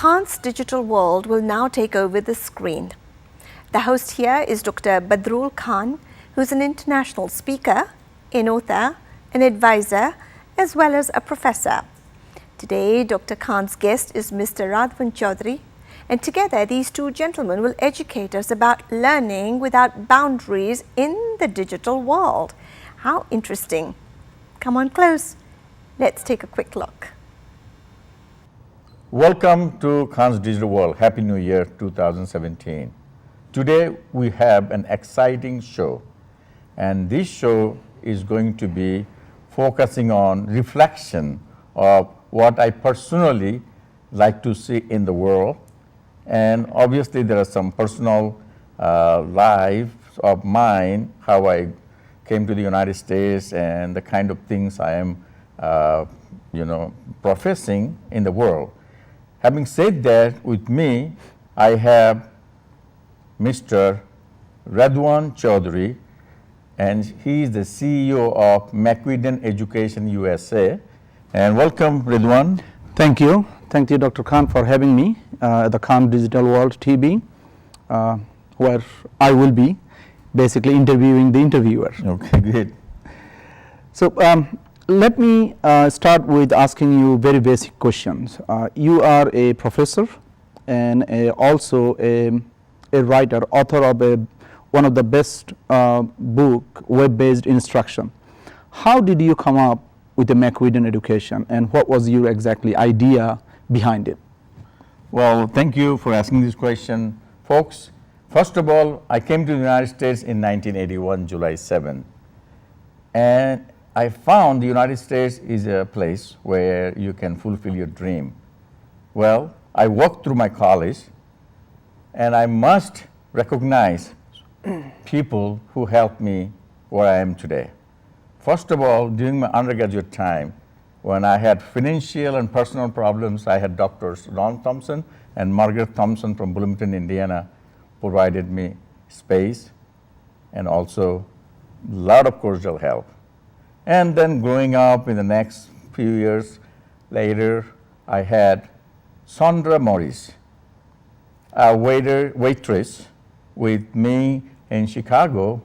Khan's digital world will now take over the screen. The host here is Dr. Badrul Khan, who's an international speaker, an author, an advisor, as well as a professor. Today, Dr. Khan's guest is Mr. Radwan Chowdhury, and together these two gentlemen will educate us about learning without boundaries in the digital world. How interesting. Come on close. Let's take a quick look. Welcome to Khan's Digital World. Happy New Year 2017. Today we have an exciting show, and this show is going to be focusing on reflection of what I personally like to see in the world. And obviously there are some personal lives of mine, how I came to the United States and the kind of things I am professing in the world. Having said that, with me, I have Mr. Radwan Chowdhury, and he is the CEO of McWeadon Education USA. And welcome, Radwan. Thank you. Thank you, Dr. Khan, for having me at the Khan Digital World TV, where I will be basically interviewing the interviewer. Okay, good. So let me start with asking you very basic questions. You are a professor and also a writer, author of one of the best book, web-based instruction. How did you come up with the McWeadon education, and what was your exactly idea behind it? Well, thank you for asking this question. Folks, first of all, I came to the United States in 1981, July 7. And I found the United States is a place where you can fulfill your dream. Well, I walked through my college, and I must recognize people who helped me where I am today. First of all, during my undergraduate time, when I had financial and personal problems, I had Doctors Ron Thompson and Margaret Thompson from Bloomington, Indiana, provided me space and also a lot of cordial help. And then growing up in the next few years later, I had Sandra Morris, a waitress with me in Chicago,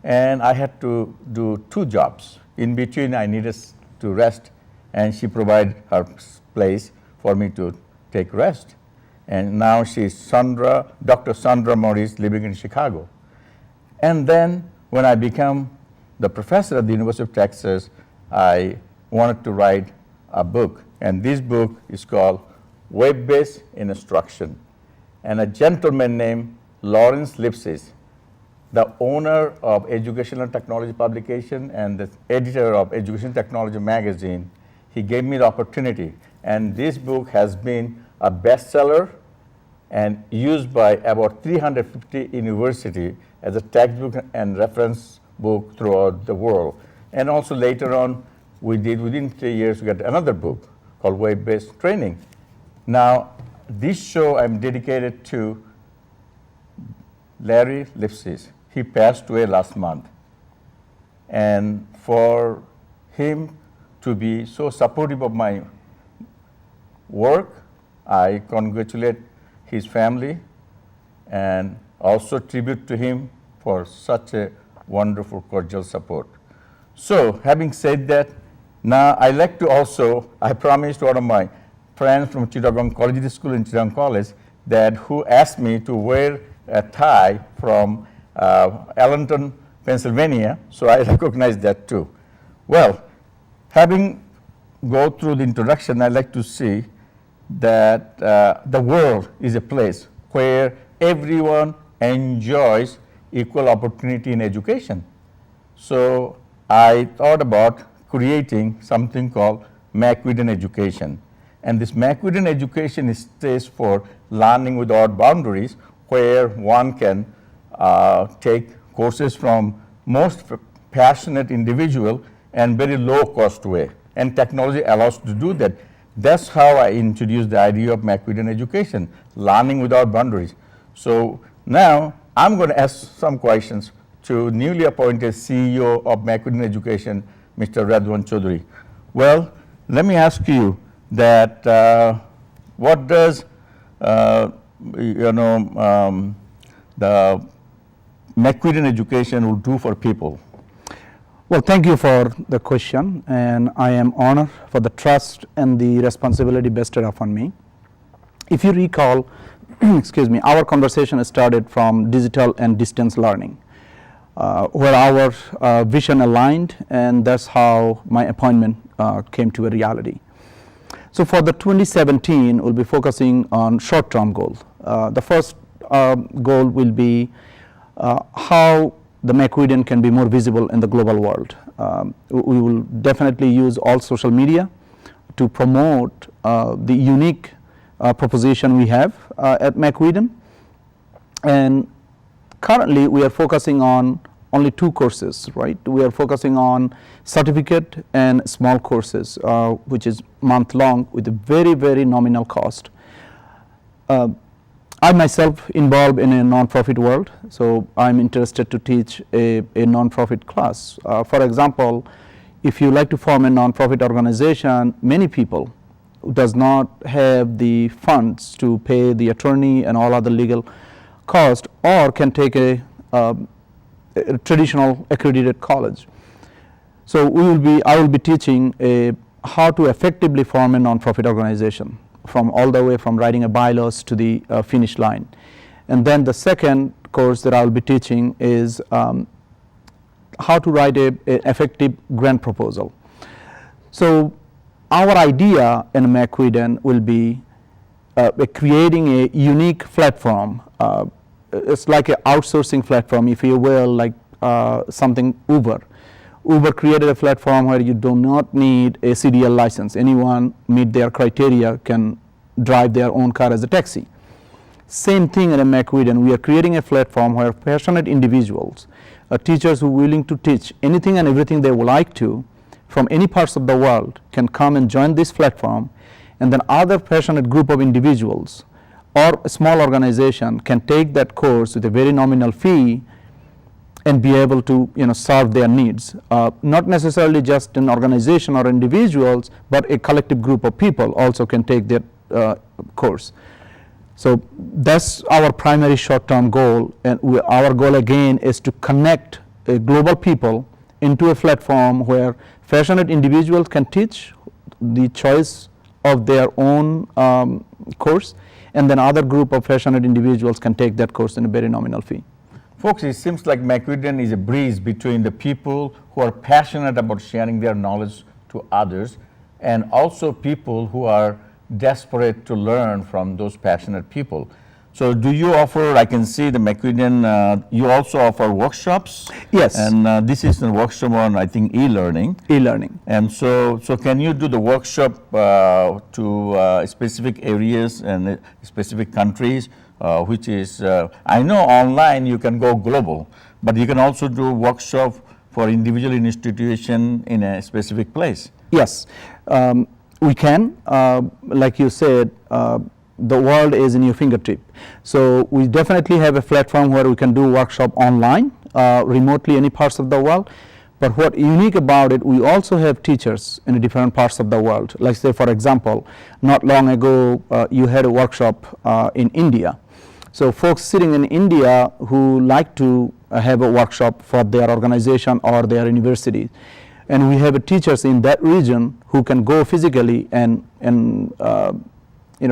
and I had to do 2 jobs. In between, I needed to rest, and she provided her place for me to take rest. And now she's Dr. Sandra Morris, living in Chicago. And then when I became the professor at the University of Texas, I wanted to write a book. And this book is called Web-Based Instruction. And a gentleman named Lawrence Lipsitz, the owner of Educational Technology Publication and the editor of Education Technology magazine, he gave me the opportunity. And this book has been a bestseller and used by about 350 universities as a textbook and reference book throughout the world. And also later on, within 3 years, we got another book called Web-Based Training. Now, this show I'm dedicated to Larry Lipsitz. He passed away last month. And for him to be so supportive of my work, I congratulate his family and also tribute to him for such a wonderful, cordial support. So, having said that, now I like to also, I promised one of my friends from Chittagong Collegiate School in Chittagong College that who asked me to wear a tie from Allentown, Pennsylvania, so I recognize that too. Well, having go through the introduction, I like to see that the world is a place where everyone enjoys equal opportunity in education. So I thought about creating something called McWeadon Education. And this McWeadon Education stays for learning without boundaries, where one can take courses from most passionate individual and very low cost way. And technology allows to do that. That's how I introduced the idea of McWeadon Education, learning without boundaries. So now I'm going to ask some questions to newly appointed CEO of McWeadon Education, Mr. Radwan Chowdhury. Well, let me ask you that what does the McWeadon education will do for people? Well, thank you for the question, and I am honored for the trust and the responsibility vested upon me. If you recall, excuse me, our conversation started from digital and distance learning, where our vision aligned, and that's how my appointment came to a reality. So for the 2017, we'll be focusing on short-term goals. The first goal will be how the McWeadon can be more visible in the global world. We will definitely use all social media to promote the unique proposition we have at McWeadon. And currently we are focusing on only 2 courses, right? We are focusing on certificate and small courses, which is month-long with a very, very nominal cost. I myself involved in a non-profit world, so I'm interested to teach a non-profit class. For example, if you like to form a non-profit organization, many people does not have the funds to pay the attorney and all other legal cost, or can take a traditional accredited college. So I will be teaching how to effectively form a non-profit organization, from all the way from writing a bylaws to the finish line. And then the second course that I will be teaching is how to write a effective grant proposal. So our idea in McWeadon will be creating a unique platform. It's like an outsourcing platform, if you will, like something Uber. Uber created a platform where you do not need a CDL license. Anyone meet their criteria can drive their own car as a taxi. Same thing at McWeadon. We are creating a platform where passionate individuals, teachers who are willing to teach anything and everything they would like to from any parts of the world, can come and join this platform, and then other passionate group of individuals or a small organization can take that course with a very nominal fee and be able to serve their needs. Not necessarily just an organization or individuals, but a collective group of people also can take that course. So that's our primary short-term goal, and our goal again is to connect global people into a platform where passionate individuals can teach the choice of their own course, and then other group of passionate individuals can take that course in a very nominal fee. Folks, it seems like McWeadon is a bridge between the people who are passionate about sharing their knowledge to others, and also people who are desperate to learn from those passionate people. So do you offer, I can see the McWeadon, you also offer workshops? Yes. And this is a workshop on, I think, e-learning. E-learning. And so can you do the workshop to specific areas and specific countries? Which is, I know online you can go global, but you can also do workshop for individual institution in a specific place. Yes, we can. Like you said, the world is in your fingertip. So we definitely have a platform where we can do workshop online, remotely, any parts of the world. But what unique about it, we also have teachers in different parts of the world. Like say, for example, not long ago, you had a workshop in India. So folks sitting in India who like to have a workshop for their organization or their university, and we have teachers in that region who can go physically and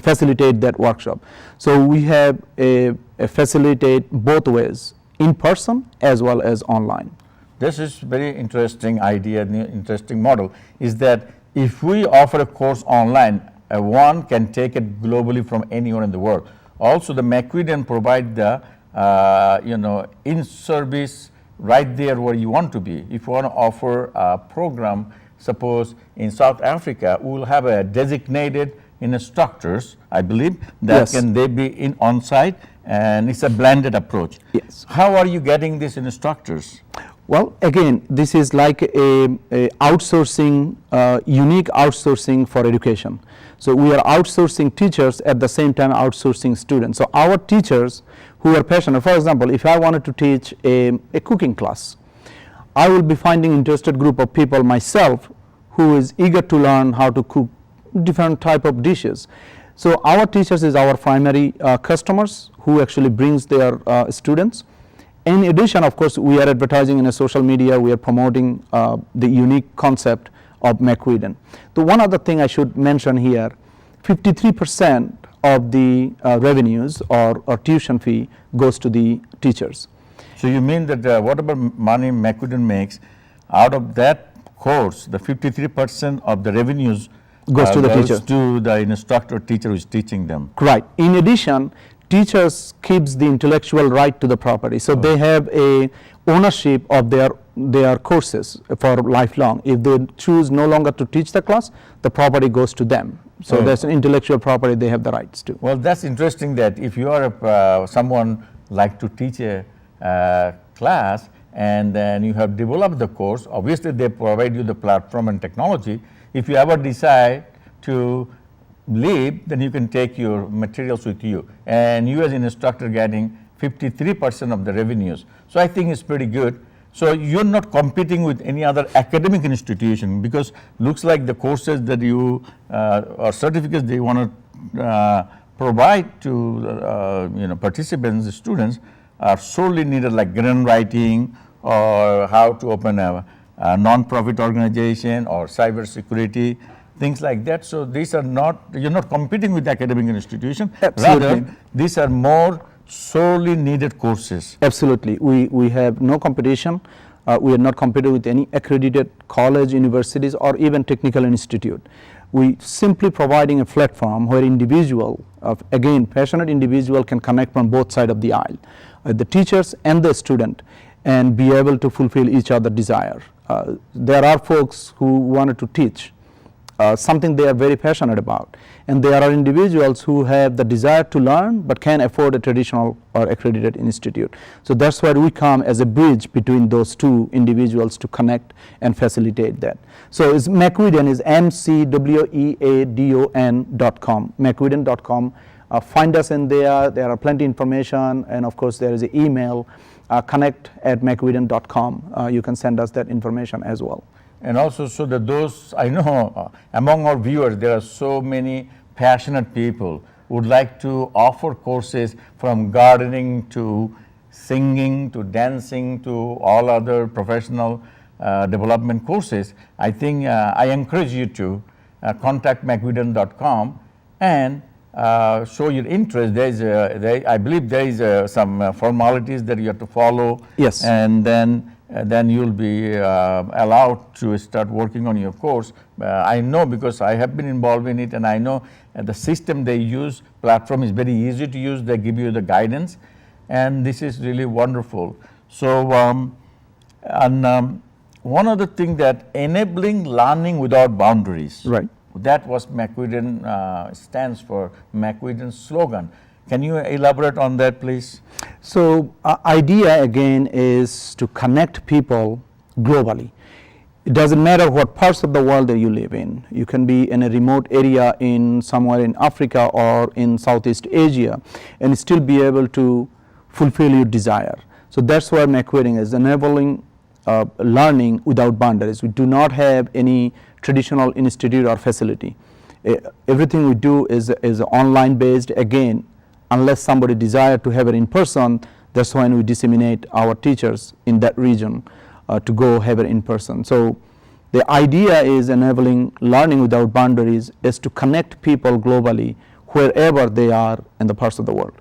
facilitate that workshop. So we have a facilitate both ways, in person as well as online. This is very interesting idea, interesting model, is that if we offer a course online, one can take it globally from anywhere in the world. Also, the McWeadon provide the in-service right there where you want to be. If you want to offer a program, suppose in South Africa, we will have a designated instructors, I believe, that Yes. can they be in on-site, and it's a blended approach. Yes. How are you getting these instructors? Well, again, this is like a outsourcing, unique outsourcing for education. So we are outsourcing teachers at the same time outsourcing students. So our teachers who are passionate, for example, if I wanted to teach a cooking class, I will be finding interested group of people myself who is eager to learn how to cook different type of dishes. So our teachers is our primary customers who actually brings their students. In addition, of course, we are advertising in a social media, we are promoting the unique concept of McWeadon. The one other thing I should mention here, 53% of the revenues or tuition fee goes to the teachers. So you mean that whatever money McWeadon makes, out of that course, the 53% of the revenues Goes to the teacher. To the instructor teacher who is teaching them. Right. In addition, teachers keeps the intellectual right to the property. So they have a ownership of their courses for lifelong. If they choose no longer to teach the class, the property goes to them. So that's an intellectual property they have the rights to. Well, that's interesting that if you are someone like to teach a class and then you have developed the course, obviously they provide you the platform and technology. If you ever decide to leave, then you can take your materials with you. And you as an instructor getting 53% of the revenues. So I think it's pretty good. So you're not competing with any other academic institution, because looks like the courses that you or certificates they want to provide to participants, students, are sorely needed, like grant writing or how to open a non-profit organization or cyber security, things like that. So these are not, you're not competing with academic institution. Absolutely. Rather, these are more sorely needed courses. Absolutely. We have no competition. We are not competing with any accredited college, universities, or even technical institute. We simply providing a platform where individual, again, passionate individual can connect from both sides of the aisle, the teachers and the student, and be able to fulfill each other's desire. There are folks who wanted to teach something they are very passionate about, and there are individuals who have the desire to learn but can't afford a traditional or accredited institute. So that's where we come as a bridge between those two individuals to connect and facilitate that. So it's McWeadon is McWeadon.com, McWeadon.com. Find us in there. There are plenty information, and of course there is an email, connect@McWeadon.com. You can send us that information as well. And also, so that those, I know among our viewers, there are so many passionate people who would like to offer courses from gardening to singing to dancing to all other professional development courses. I think I encourage you to contact McWeadon.com and show your interest. I believe there is some formalities that you have to follow. Yes. And then you'll be allowed to start working on your course. I know, because I have been involved in it, and I know the system they use, platform is very easy to use. They give you the guidance, and this is really wonderful. So, one other thing, that enabling learning without boundaries. Right. That was McWeadon stands for, McWeadon's slogan. Can you elaborate on that, please? So idea again is to connect people globally. It doesn't matter what parts of the world that you live in. You can be in a remote area in somewhere in Africa or in Southeast Asia and still be able to fulfill your desire. So that's where McWeadon is enabling learning without boundaries. We do not have any traditional institute or facility. Everything we do is online based. Again, unless somebody desire to have it in person, that's when we disseminate our teachers in that region to go have it in person. So the idea is enabling learning without boundaries is to connect people globally wherever they are in the parts of the world.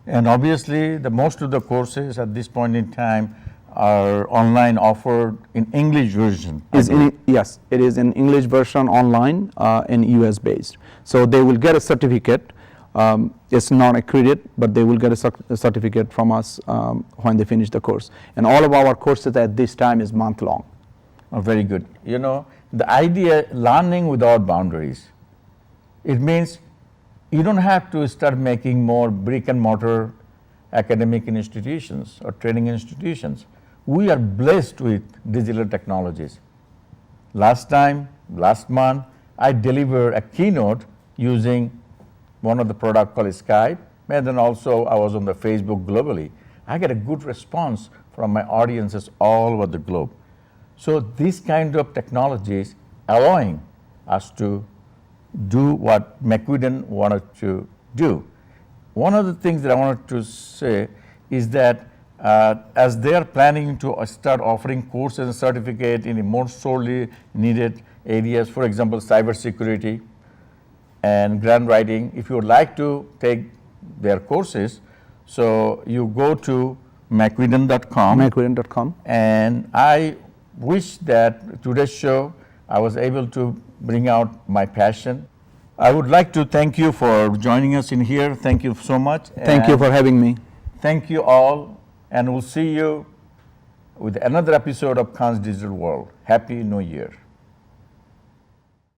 And obviously, the most of the courses at this point in time are online, offered in English version. Yes, it is in English version online and US based. So they will get a certificate. It's not accredited, but they will get a certificate from us when they finish the course. And all of our courses at this time is month long. Oh, very good. You know, the idea, learning without boundaries, it means you don't have to start making more brick and mortar academic institutions or training institutions. We are blessed with digital technologies. Last month, I delivered a keynote using one of the product called Skype, and then also I was on the Facebook globally. I get a good response from my audiences all over the globe. So these kind of technologies allowing us to do what McWeadon wanted to do. One of the things that I wanted to say is that as they are planning to start offering courses and certificate in more sorely needed areas, for example, cybersecurity and grant writing, if you would like to take their courses, so you go to McWeadon.com. McWeadon.com. And I wish that today's show I was able to bring out my passion. I would like to thank you for joining us in here. Thank you so much. Thank you for having me. Thank you all, and we'll see you with another episode of Khan's Digital World. Happy New Year.